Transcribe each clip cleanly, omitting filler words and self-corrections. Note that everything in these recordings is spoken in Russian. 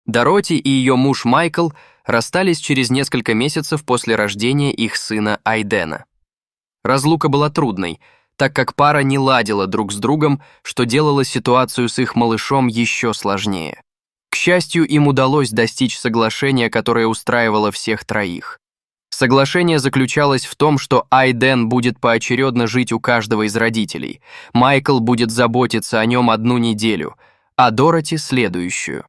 Дороти и ее муж Майкл расстались через несколько месяцев после рождения их сына Айдена. Разлука была трудной, так как пара не ладила друг с другом, что делало ситуацию с их малышом еще сложнее. К счастью, им удалось достичь соглашения, которое устраивало всех троих. Соглашение заключалось в том, что Айден будет поочередно жить у каждого из родителей, Майкл будет заботиться о нем 1 неделю, а Дороти — следующую.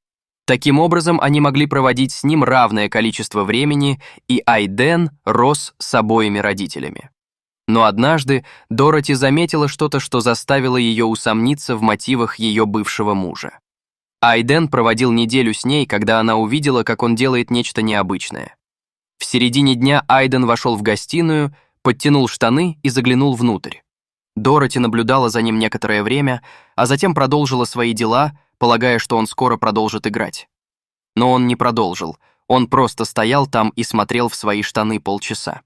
Таким образом, они могли проводить с ним равное количество времени, и Айден рос с обоими родителями. Но однажды Дороти заметила что-то, что заставило ее усомниться в мотивах ее бывшего мужа. Айден проводил неделю с ней, когда она увидела, как он делает нечто необычное. В середине дня Айден вошел в гостиную, подтянул штаны и заглянул внутрь. Дороти наблюдала за ним некоторое время, а затем продолжила свои дела, полагая, что он скоро продолжит играть. Но он не продолжил, он просто стоял там и смотрел в свои штаны полчаса.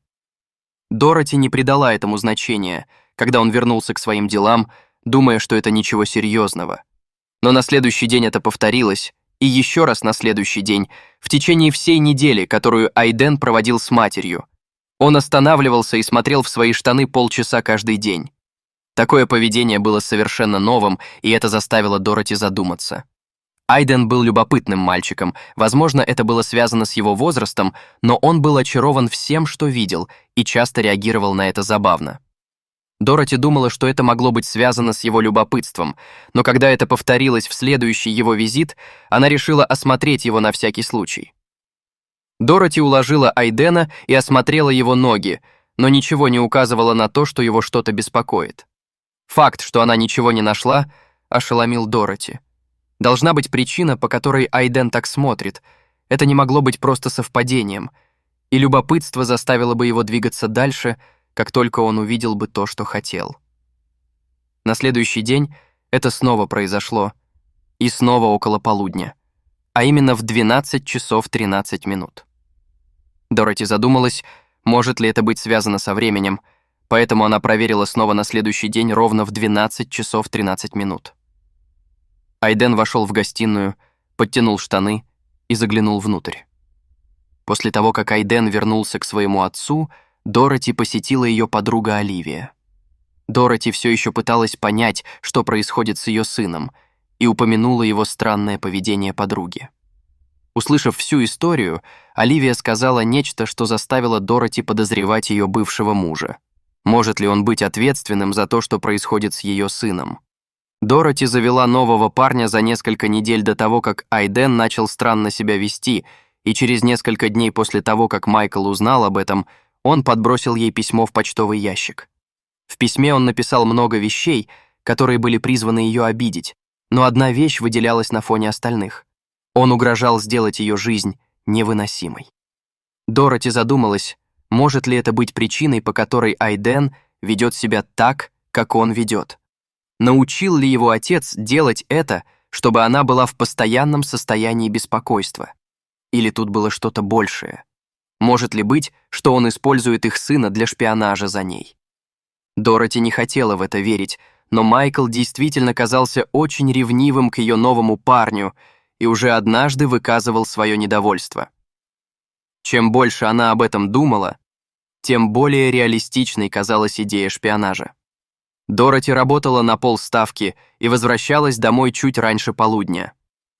Дороти не придала этому значения, когда он вернулся к своим делам, думая, что это ничего серьезного. Но на следующий день это повторилось, и еще раз на следующий день, в течение всей недели, которую Айден проводил с матерью. Он останавливался и смотрел в свои штаны полчаса каждый день. Такое поведение было совершенно новым, и это заставило Дороти задуматься. Айден был любопытным мальчиком, возможно, это было связано с его возрастом, но он был очарован всем, что видел, и часто реагировал на это забавно. Дороти думала, что это могло быть связано с его любопытством, но когда это повторилось в следующий его визит, она решила осмотреть его на всякий случай. Дороти уложила Айдена и осмотрела его ноги, но ничего не указывало на то, что его что-то беспокоит. Факт, что она ничего не нашла, ошеломил Дороти. Должна быть причина, по которой Айден так смотрит. Это не могло быть просто совпадением, и любопытство заставило бы его двигаться дальше, как только он увидел бы то, что хотел. На следующий день это снова произошло, и снова около полудня, а именно в 12 часов 13 минут. Дороти задумалась, может ли это быть связано со временем, поэтому она проверила снова на следующий день ровно в 12 часов 13 минут. Айден вошел в гостиную, подтянул штаны и заглянул внутрь. После того, как Айден вернулся к своему отцу, Дороти посетила ее подруга Оливия. Дороти все еще пыталась понять, что происходит с ее сыном, и упомянула его странное поведение подруги. Услышав всю историю, Оливия сказала нечто, что заставило Дороти подозревать ее бывшего мужа. Может ли он быть ответственным за то, что происходит с ее сыном? Дороти завела нового парня за несколько недель до того, как Айден начал странно себя вести, и через несколько дней после того, как Майкл узнал об этом, он подбросил ей письмо в почтовый ящик. В письме он написал много вещей, которые были призваны ее обидеть, но одна вещь выделялась на фоне остальных. Он угрожал сделать ее жизнь невыносимой. Дороти задумалась, может ли это быть причиной, по которой Айден ведет себя так, как он ведет. Научил ли его отец делать это, чтобы она была в постоянном состоянии беспокойства? Или тут было что-то большее? Может ли быть, что он использует их сына для шпионажа за ней? Дороти не хотела в это верить, но Майкл действительно казался очень ревнивым к ее новому парню и уже однажды выказывал свое недовольство. Чем больше она об этом думала, тем более реалистичной казалась идея шпионажа. Дороти работала на полставки и возвращалась домой чуть раньше полудня.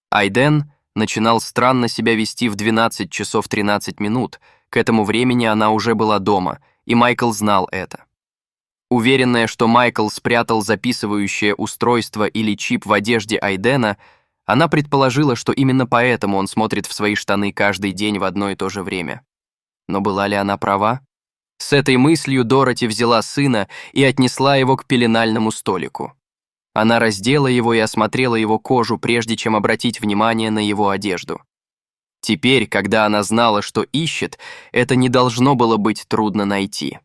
Айден начинал странно себя вести в 12 часов 13 минут, к этому времени она уже была дома, и Майкл знал это. Уверенная, что Майкл спрятал записывающее устройство или чип в одежде Айдена, она предположила, что именно поэтому он смотрит в свои штаны каждый день в одно и то же время. Но была ли она права? С этой мыслью Дороти взяла сына и отнесла его к пеленальному столику. Она раздела его и осмотрела его кожу, прежде чем обратить внимание на его одежду. Теперь, когда она знала, что ищет, это не должно было быть трудно найти.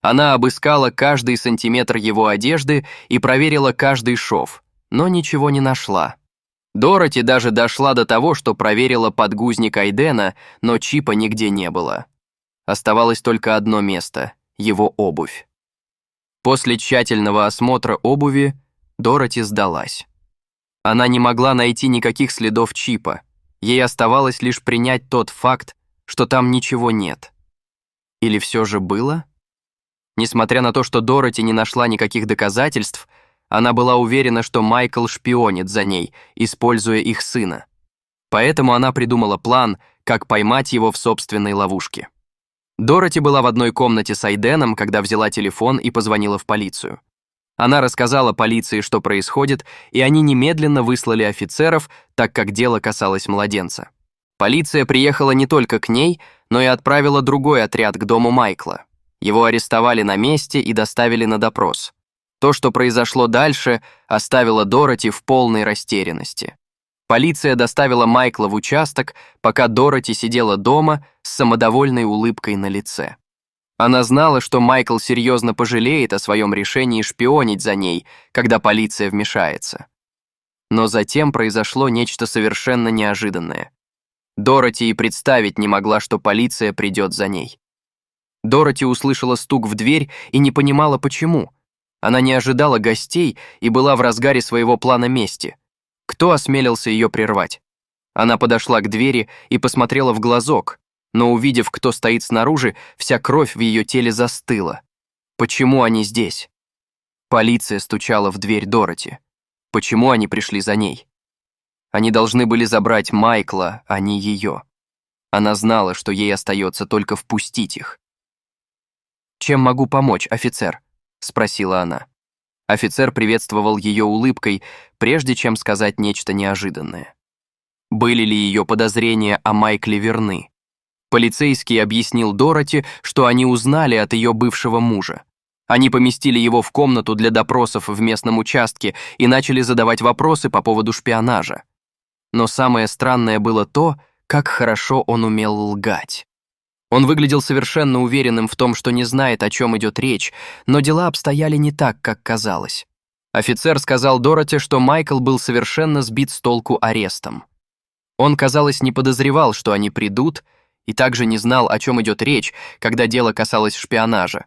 Она обыскала каждый сантиметр его одежды и проверила каждый шов, но ничего не нашла. Дороти даже дошла до того, что проверила подгузник Айдена, но чипа нигде не было. Оставалось только одно место — его обувь. После тщательного осмотра обуви Дороти сдалась. Она не могла найти никаких следов чипа. Ей оставалось лишь принять тот факт, что там ничего нет. Или все же было? Несмотря на то, что Дороти не нашла никаких доказательств, она была уверена, что Майкл шпионит за ней, используя их сына. Поэтому она придумала план, как поймать его в собственной ловушке. Дороти была в одной комнате с Айденом, когда взяла телефон и позвонила в полицию. Она рассказала полиции, что происходит, и они немедленно выслали офицеров, так как дело касалось младенца. Полиция приехала не только к ней, но и отправила другой отряд к дому Майкла. Его арестовали на месте и доставили на допрос. То, что произошло дальше, оставило Дороти в полной растерянности. Полиция доставила Майкла в участок, пока Дороти сидела дома с самодовольной улыбкой на лице. Она знала, что Майкл серьезно пожалеет о своем решении шпионить за ней, когда полиция вмешается. Но затем произошло нечто совершенно неожиданное. Дороти и представить не могла, что полиция придет за ней. Дороти услышала стук в дверь и не понимала, почему. Она не ожидала гостей и была в разгаре своего плана мести. Кто осмелился ее прервать? Она подошла к двери и посмотрела в глазок, но, увидев, кто стоит снаружи, вся кровь в ее теле застыла. Почему они здесь? Полиция стучала в дверь Дороти. Почему они пришли за ней? Они должны были забрать Майкла, а не ее. Она знала, что ей остается только впустить их. «Чем могу помочь, офицер?» — спросила она. Офицер приветствовал ее улыбкой, прежде чем сказать нечто неожиданное. Были ли ее подозрения о Майкле верны? Полицейский объяснил Дороти, что они узнали от ее бывшего мужа. Они поместили его в комнату для допросов в местном участке и начали задавать вопросы по поводу шпионажа. Но самое странное было то, как хорошо он умел лгать. Он выглядел совершенно уверенным в том, что не знает, о чем идет речь, но дела обстояли не так, как казалось. Офицер сказал Дороти, что Майкл был совершенно сбит с толку арестом. Он, казалось, не подозревал, что они придут, и также не знал, о чем идет речь, когда дело касалось шпионажа.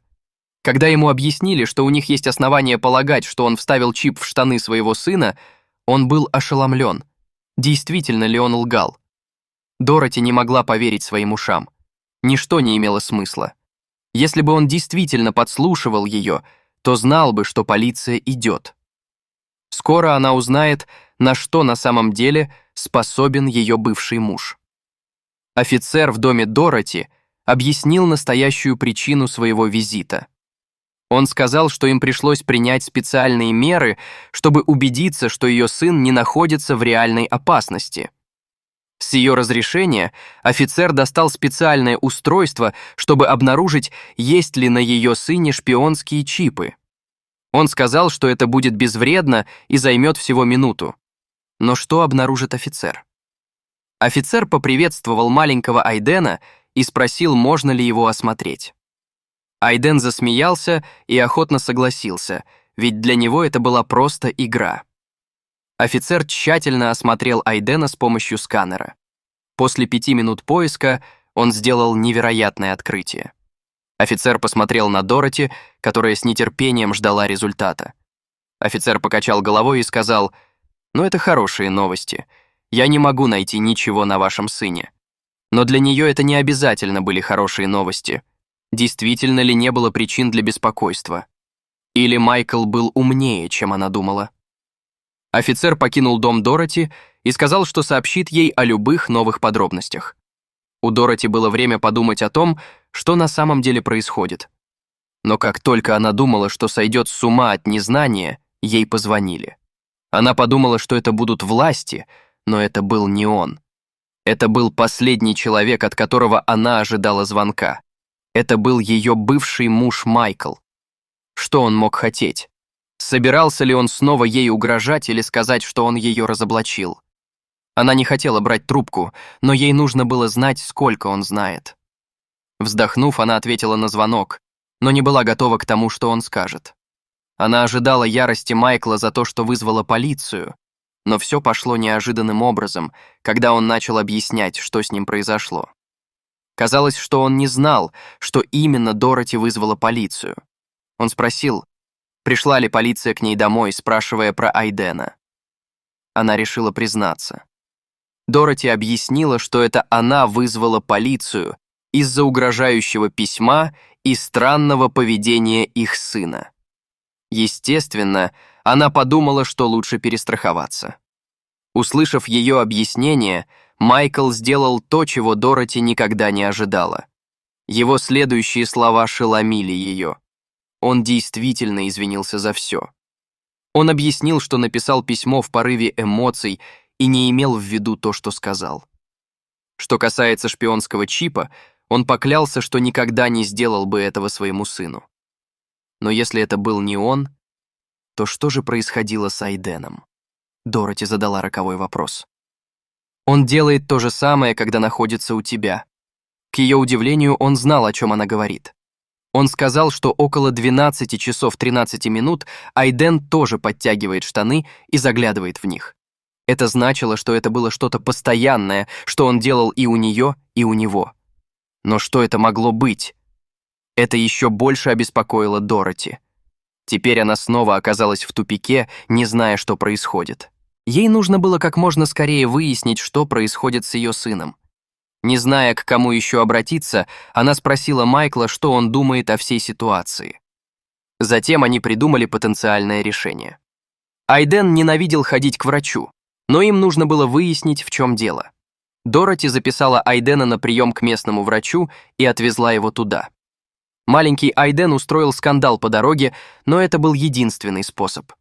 Когда ему объяснили, что у них есть основания полагать, что он вставил чип в штаны своего сына, он был ошеломлен. Действительно ли он лгал? Дороти не могла поверить своим ушам. Ничто не имело смысла. Если бы он действительно подслушивал ее, то знал бы, что полиция идет. Скоро она узнает, на что на самом деле способен ее бывший муж. Офицер в доме Дороти объяснил настоящую причину своего визита. Он сказал, что им пришлось принять специальные меры, чтобы убедиться, что ее сын не находится в реальной опасности. С ее разрешения офицер достал специальное устройство, чтобы обнаружить, есть ли на ее сыне шпионские чипы. Он сказал, что это будет безвредно и займет всего минуту. Но что обнаружит офицер? Офицер поприветствовал маленького Айдена и спросил, можно ли его осмотреть. Айден засмеялся и охотно согласился, ведь для него это была просто игра. Офицер тщательно осмотрел Айдена с помощью сканера. После 5 минут поиска он сделал невероятное открытие. Офицер посмотрел на Дороти, которая с нетерпением ждала результата. Офицер покачал головой и сказал, «Ну, это хорошие новости. Я не могу найти ничего на вашем сыне». Но для нее это не обязательно были хорошие новости. Действительно ли не было причин для беспокойства? Или Майкл был умнее, чем она думала? Офицер покинул дом Дороти и сказал, что сообщит ей о любых новых подробностях. У Дороти было время подумать о том, что на самом деле происходит. Но как только она думала, что сойдет с ума от незнания, ей позвонили. Она подумала, что это будут власти, но это был не он. Это был последний человек, от которого она ожидала звонка. Это был ее бывший муж Майкл. Что он мог хотеть? Собирался ли он снова ей угрожать или сказать, что он ее разоблачил? Она не хотела брать трубку, но ей нужно было знать, сколько он знает. Вздохнув, она ответила на звонок, но не была готова к тому, что он скажет. Она ожидала ярости Майкла за то, что вызвала полицию, но все пошло неожиданным образом, когда он начал объяснять, что с ним произошло. Казалось, что он не знал, что именно Дороти вызвала полицию. Он спросил, пришла ли полиция к ней домой, спрашивая про Айдена. Она решила признаться. Дороти объяснила, что это она вызвала полицию из-за угрожающего письма и странного поведения их сына. Естественно, она подумала, что лучше перестраховаться. Услышав ее объяснение, Майкл сделал то, чего Дороти никогда не ожидала. Его следующие слова ошеломили ее. Он действительно извинился за все. Он объяснил, что написал письмо в порыве эмоций и не имел в виду то, что сказал. Что касается шпионского чипа, он поклялся, что никогда не сделал бы этого своему сыну. Но если это был не он, то что же происходило с Айденом? Дороти задала роковой вопрос. Он делает то же самое, когда находится у тебя. К ее удивлению, он знал, о чем она говорит. Он сказал, что около 12 часов 13 минут Айден тоже подтягивает штаны и заглядывает в них. Это значило, что это было что-то постоянное, что он делал и у нее, и у него. Но что это могло быть? Это еще больше обеспокоило Дороти. Теперь она снова оказалась в тупике, не зная, что происходит. Ей нужно было как можно скорее выяснить, что происходит с ее сыном. Не зная, к кому еще обратиться, она спросила Майкла, что он думает о всей ситуации. Затем они придумали потенциальное решение. Айден ненавидел ходить к врачу, но им нужно было выяснить, в чем дело. Дороти записала Айдена на прием к местному врачу и отвезла его туда. Маленький Айден устроил скандал по дороге, но это был единственный способ.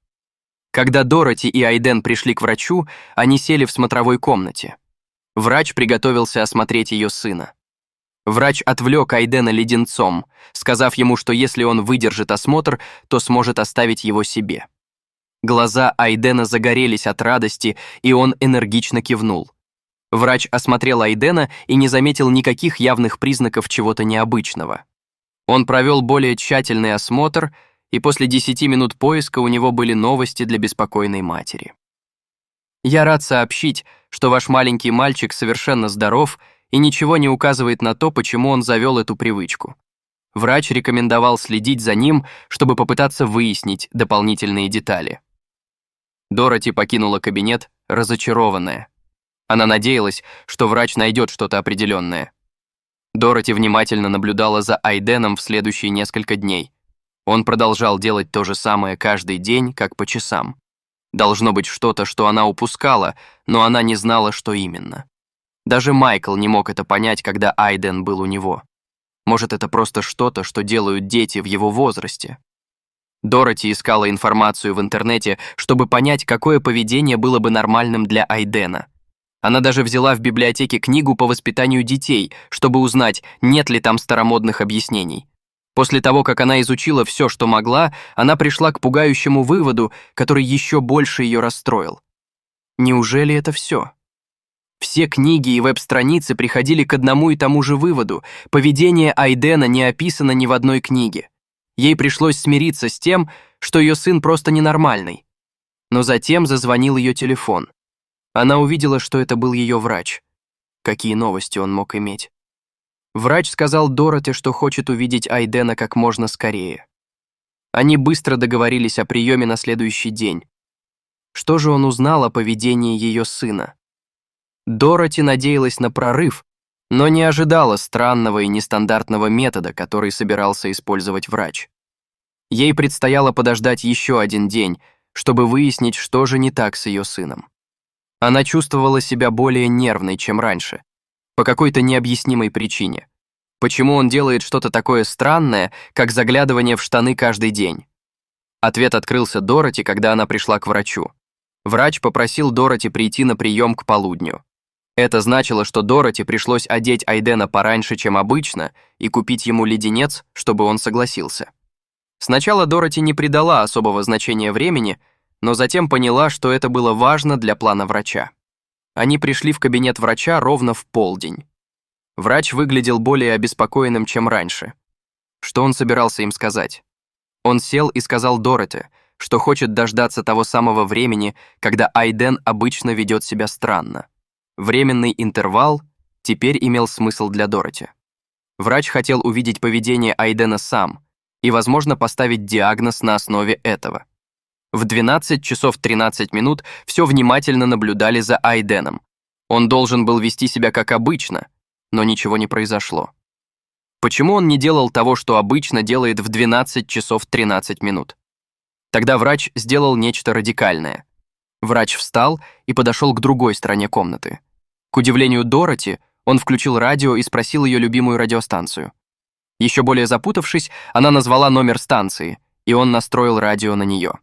Когда Дороти и Айден пришли к врачу, они сели в смотровой комнате. Врач приготовился осмотреть ее сына. Врач отвлек Айдена леденцом, сказав ему, что если он выдержит осмотр, то сможет оставить его себе. Глаза Айдена загорелись от радости, и он энергично кивнул. Врач осмотрел Айдена и не заметил никаких явных признаков чего-то необычного. Он провел более тщательный осмотр, и после 10 минут поиска у него были новости для беспокойной матери. «Я рад сообщить, что ваш маленький мальчик совершенно здоров и ничего не указывает на то, почему он завел эту привычку. Врач рекомендовал следить за ним, чтобы попытаться выяснить дополнительные детали». Дороти покинула кабинет, разочарованная. Она надеялась, что врач найдет что-то определенное. Дороти внимательно наблюдала за Айденом в следующие несколько дней. Он продолжал делать то же самое каждый день, как по часам. Должно быть что-то, что она упускала, но она не знала, что именно. Даже Майкл не мог это понять, когда Айден был у него. Может, это просто что-то, что делают дети в его возрасте. Дороти искала информацию в интернете, чтобы понять, какое поведение было бы нормальным для Айдена. Она даже взяла в библиотеке книгу по воспитанию детей, чтобы узнать, нет ли там старомодных объяснений. После того, как она изучила все, что могла, она пришла к пугающему выводу, который еще больше ее расстроил. Неужели это все? Все книги и веб-страницы приходили к одному и тому же выводу. Поведение Айдена не описано ни в одной книге. Ей пришлось смириться с тем, что ее сын просто ненормальный. Но затем зазвонил ее телефон. Она увидела, что это был ее врач. Какие новости он мог иметь? Врач сказал Дороти, что хочет увидеть Айдена как можно скорее. Они быстро договорились о приеме на следующий день. Что же он узнал о поведении ее сына? Дороти надеялась на прорыв, но не ожидала странного и нестандартного метода, который собирался использовать врач. Ей предстояло подождать еще один день, чтобы выяснить, что же не так с ее сыном. Она чувствовала себя более нервной, чем раньше, по какой-то необъяснимой причине. Почему он делает что-то такое странное, как заглядывание в штаны каждый день? Ответ открылся Дороти, когда она пришла к врачу. Врач попросил Дороти прийти на прием к полудню. Это значило, что Дороти пришлось одеть Айдена пораньше, чем обычно, и купить ему леденец, чтобы он согласился. Сначала Дороти не придала особого значения времени, но затем поняла, что это было важно для плана врача. Они пришли в кабинет врача ровно в полдень. Врач выглядел более обеспокоенным, чем раньше. Что он собирался им сказать? Он сел и сказал Дороти, что хочет дождаться того самого времени, когда Айден обычно ведет себя странно. Временный интервал теперь имел смысл для Дороти. Врач хотел увидеть поведение Айдена сам и, возможно, поставить диагноз на основе этого. В 12 часов 13 минут все внимательно наблюдали за Айденом. Он должен был вести себя как обычно, но ничего не произошло. Почему он не делал того, что обычно делает в 12 часов 13 минут? Тогда врач сделал нечто радикальное. Врач встал и подошел к другой стороне комнаты. К удивлению Дороти, он включил радио и спросил ее любимую радиостанцию. Еще более запутавшись, она назвала номер станции, и он настроил радио на нее.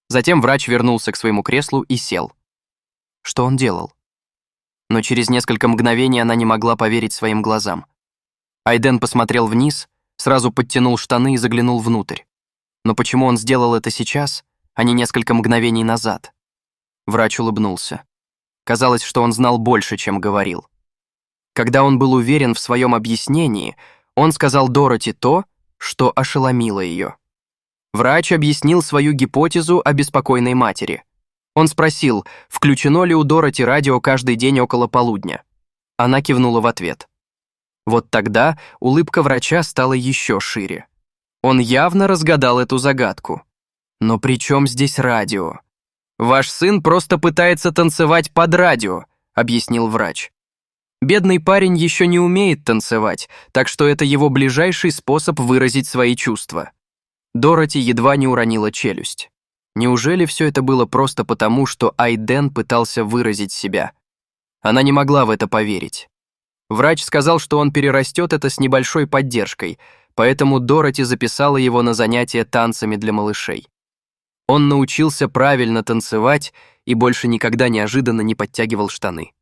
Затем врач вернулся к своему креслу и сел. Что он делал? Но через несколько мгновений она не могла поверить своим глазам. Айден посмотрел вниз, сразу подтянул штаны и заглянул внутрь. Но почему он сделал это сейчас, а не несколько мгновений назад? Врач улыбнулся. Казалось, что он знал больше, чем говорил. Когда он был уверен в своем объяснении, он сказал Дороти то, что ошеломило ее. Врач объяснил свою гипотезу о беспокойной матери. Он спросил, включено ли у Дороти радио каждый день около полудня. Она кивнула в ответ. Вот тогда улыбка врача стала еще шире. Он явно разгадал эту загадку. Но при чем здесь радио? «Ваш сын просто пытается танцевать под радио», — объяснил врач. Бедный парень еще не умеет танцевать, так что это его ближайший способ выразить свои чувства. Дороти едва не уронила челюсть. Неужели все это было просто потому, что Айден пытался выразить себя? Она не могла в это поверить. Врач сказал, что он перерастет это с небольшой поддержкой, поэтому Дороти записала его на занятия танцами для малышей. Он научился правильно танцевать и больше никогда неожиданно не подтягивал штаны.